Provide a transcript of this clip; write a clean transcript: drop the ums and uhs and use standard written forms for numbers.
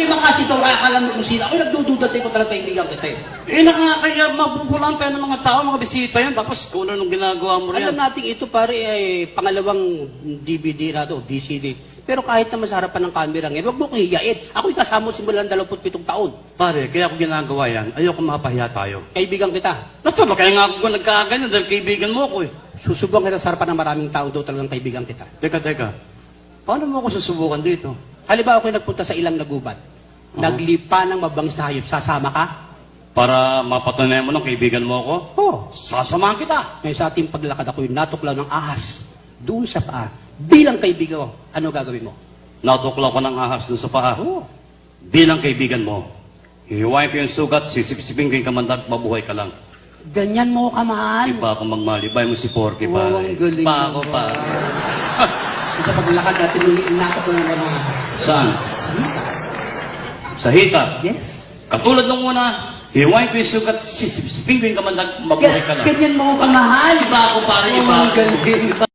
kayo makasitaw, kaya mo kung sino. Ako nagdududa sa ikaw talagang kaibigan kita eh. Nakakaya, mabubulang tayo ng mga tao, mga bisita yan. Tapos kung ano nung ginagawa mo rin. Alam natin ito pare ay pangalawang DVD na to, DCD. Pero kahit na masarapan ng camera ngayon, huwag mo kong hiyain. Ako'y kasama simula ng 27 taon. Pare, kaya ako ginagawa yan. Ayoko mapahiya tayo. Kaibigan kita. Basta ba, kaya nga ako nagkaganyan dahil kaibigan mo ako eh. Susubong kita sa harapan ng maraming tao daw talagang kaibigan kita. Teka. Paano mo ako susubukan dito? Halimbawa ako'y nagpunta sa ilang nagubat. Naglipa ng mabangis na hayop. Sasama ka? Para mapatunayan mo ng kaibigan mo ako? Oo. Sasamahan kita. Ngayon sa ating paglakad ako'y natuklaw ng ahas. Doon sa paa. Bilang kaibigan ko, ano gagawin mo? Natuklaw ko ng ahas dun sa paa. Oo. Bilang kaibigan mo, hihiwain ko yung sugat, sisipsipin ko yung kamandag, mabuhay ka lang. Ganyan mo kamahal. Di pa ako magmalibay mo si Porky, Wow, pare. ang galing Pa ako, mo. pa. Sa paglakad natin, natuklaw ng mga ahas. Saan? Sa hita. Sa hita. Yes. Katulad nung una, hihiwain ko yung sugat, sisipsipin ko yung kamandag, mabuhay ka lang. Ganyan mo kamahal. Iba ako, pare, iba Oh, ako. galing.